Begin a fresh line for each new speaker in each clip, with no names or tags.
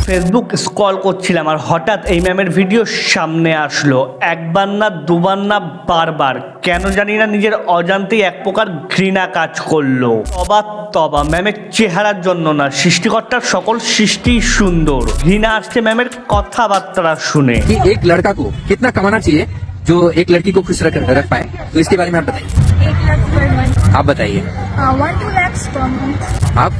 Facebook scroll করছিলাম আর হঠাৎ এই ম্যামের ভিডিও সামনে আসলো। একবার না দুবার না বারবার, কেন জানি না নিজের অজান্তেই এক প্রকার ঘৃণা কাজ করলো। তবা ম্যামের চেহারার জন্য না, সৃষ্টিকর্তার সকল সৃষ্টি সুন্দর। ঘৃণা আসছে ম্যামের কথাবার্তা শুনে।
कि एक लड़का को कितना कमाना चाहिए जो एक लड़की को खुश रख पाए, तो इसके बारे में आप बताइए।
1 lakh per month.
आप बताइए
1-2 lakhs per month.
आप।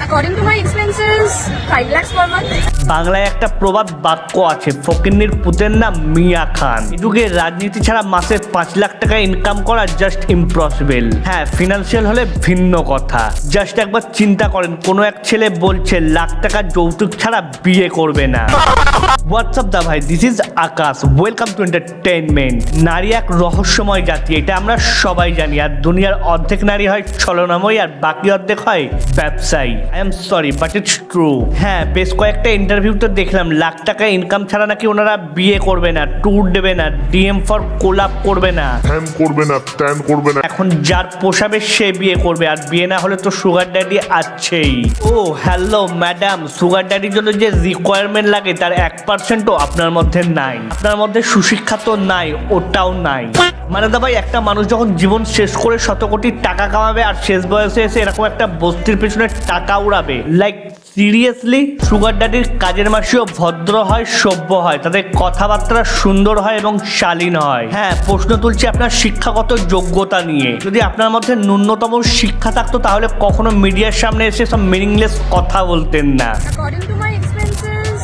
According to my expenses, 5 lakhs per month.
বাংলায় একটা প্রবাদ বাক্য আছে, ফকিন্নির পুতের নাম মিয়া খান। এই যুগে রাজনীতি ছাড়া মাসে 5 লাখ টাকা ইনকাম করা জাস্ট ইম্পসিবল। হ্যাঁ, ফিনান্সিয়াল হলে ভিন্ন কথা। জাস্ট একবার চিন্তা করেন, কোনো এক ছেলে বলছে লাখ টাকা যৌতুক ছাড়া বিয়ে করবে না। হোয়াটসঅ্যাপ দা ভাই, this is Akash, welcome to entertainment. নারী এক রহস্যময় জাতি, এটা আমরা সবাই জানি। আর দুনিয়ার অর্ধেক নারী হয় ছলনাময়ী আর বাকি অর্ধেক হয় ব্যবসায়ী। I am sorry but it's true. হ্যাঁ, বেশ কয়েকটা ইন্টারভিউতে দেখলাম লাখ টাকা ইনকাম ছাড়া নাকি ওনারা বিয়ে করবে না, ট্যুর দেবে না, ডিএম ফর কোলাপ করবে না,
হ্যান করবে না, ত্যান করবে না।
এখন যার পোষাবে সে বিয়ে করবে, আর বিয়ে না হলে তো সুগার ড্যাডি আছেই। ও হ্যালো ম্যাডাম, সুগার ড্যাডির জন্য যে রিকোয়ারমেন্ট লাগে তার 1%ও আপনার মধ্যে নাই। আপনার মধ্যে সুশিক্ষা তো নাই, ওটাও নাই। মানে দা ভাই, একটা মানুষ যখন জীবন শেষ করে শত কোটি টাকা কামাবে আর শেষ বয়সে এসে এরকম একটা বস্তির পেছনে টাকা উড়াবে, লাইক সিরিয়াসলি? সুগার ড্যাডির কাজের মাসিও ভদ্র হয়, সভ্য হয়, তাদের কথাবার্তা সুন্দর হয় এবং শালীন হয়। হ্যাঁ, প্রশ্ন তুলছি আপনার শিক্ষাগত যোগ্যতা নিয়ে। যদি আপনার মধ্যে ন্যূনতম শিক্ষা থাকতো তাহলে কখনো মিডিয়ার সামনে এসে সব মিনিংলেস কথা বলতেন না।
According to my expenses,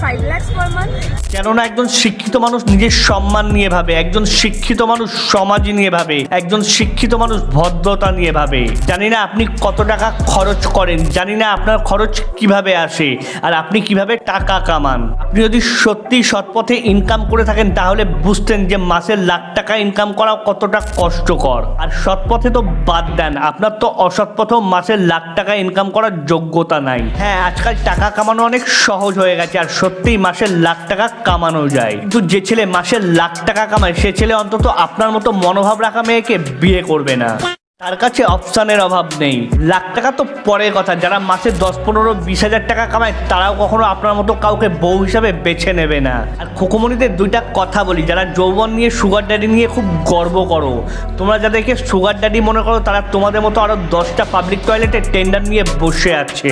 5 lakhs per month.
কেননা একজন শিক্ষিত মানুষ নিজের সম্মান নিয়ে ভাবে, একজন শিক্ষিত মানুষ সমাজ নিয়ে ভাবে, একজন শিক্ষিত মানুষ ভদ্রতা নিয়ে ভাবে। জানি না আপনি কত টাকা খরচ করেন, জানি না আপনার খরচ কিভাবে আসে আর আপনি কিভাবে টাকা কামান। আপনি যদি সত্যি সৎপথে ইনকাম করে থাকেন তাহলে বুঝতেন যে মাসের লাখ টাকা ইনকাম করা কতটা কষ্টকর। আর সৎপথে তো বাদ দেন, আপনার তো অসৎ পথেও মাসের লাখ টাকা ইনকাম করার যোগ্যতা নাই। হ্যাঁ, আজকাল টাকা কামানো অনেক সহজ হয়ে গেছে আর সত্যিই মাসের লাখ টাকা কামানো যায়, কিন্তু যে ছেলে মাসের লাখ টাকা কামায় সে ছেলে অন্তত আপনার মতো মনোভাব রাখা মেয়েকে বিয়ে করবে না। তার কাছে অপশানের অভাব নেই। লাখ টাকা তো পরের কথা, যারা মাসে 10-15-20 হাজার টাকা কামায় তারাও কখনো আপনার মতো কাউকে বউ হিসাবে বেছে নেবে না। আর খোকমণিদের দুইটা কথা বলি, যারা যৌবন নিয়ে সুগার ড্যাডি নিয়ে খুব গর্ব করো, তোমরা যাদেরকে সুগার ড্যাডি মনে করো তারা তোমাদের মতো আরো 10টা পাবলিক টয়লেটে টেন্ডার নিয়ে বসে আছে।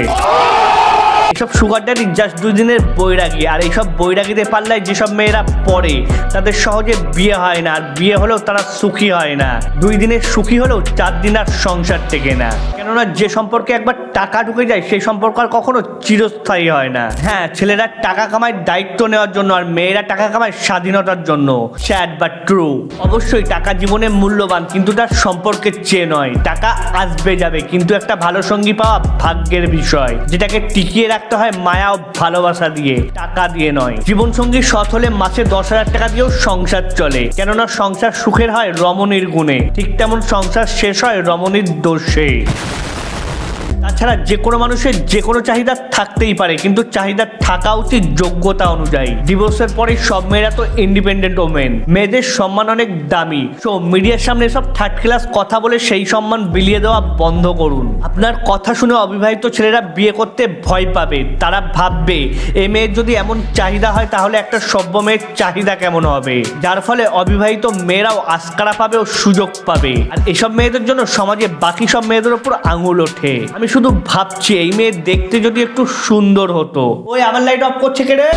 এসব সুগার ড্যাডি জাস্ট 2 দিনের বৈরাগী, আর এইসব বৈরাগীদের পাল্লায় যেসব মেয়েরা পড়ে তাদের সহজে বিয়ে হয় না, আর বিয়ে হলেও তারা সুখী হয় না। 2 দিনের সুখী হলেও 4 দিন আর সংসার টেকে না। কেননা যে সম্পর্কে একবার টাকা ঢুকে যায় সেই সম্পর্ক আর কখনো চিরস্থায়ী হয় না। হ্যাঁ, ছেলেরা টাকা কামায় দায়িত্ব নেওয়ার জন্য আর মেয়েরা টাকা কামায় স্বাধীনতার জন্য। Sad but true. অবশ্যই টাকা জীবনে মূল্যবান, কিন্তু তার সম্পর্কের চেয়ে নয়। টাকা আসবে যাবে, কিন্তু একটা ভালো সঙ্গী পাওয়া ভাগ্যের বিষয়, যেটাকে টিকিয়ে রাখতে হয় মায়া ও ভালোবাসা দিয়ে, টাকা দিয়ে নয়। জীবন সঙ্গী সৎ হলে মাসে 10,000 টাকা দিয়েও সংসার চলে, কেননা সংসার সুখের হয় রমণীর গুণে, ঠিক তেমন সংসার শেষ হয় রমণীর দোষে। তাছাড়া যে কোনো মানুষের যে কোনো চাহিদা থাকতেই পারে, কিন্তু চাহিদা থাকা উচিত যোগ্যতা অনুযায়ী। ডিভোর্সের পরে সব মেয়েরা তো ইন্ডিপেন্ডেন্ট ওমেন, মেয়েদের সম্মান অনেক দামি। সো মিডিয়ার সামনে সব থার্ড ক্লাস কথা বলে সেই সম্মান বিলিয়ে দেওয়া বন্ধ করুন। আপনার কথা শুনে অবিবাহিত ছেলেরা বিয়ে করতে ভয় পাবে। তারা ভাববে এ মেয়ের যদি এমন চাহিদা হয় তাহলে একটা সভ্য মেয়ের চাহিদা কেমন হবে, যার ফলে অবিবাহিত মেয়েরাও আস্কারা পাবে ও সুযোগ পাবে। আর এসব মেয়েদের জন্য সমাজে বাকি সব মেয়েদের উপর আঙুল ওঠে। আমি শুধু ভাবছি এই মেয়ে দেখতে যদি একটু সুন্দর হতো। ওই আমার লাইট অফ করছে কে রে?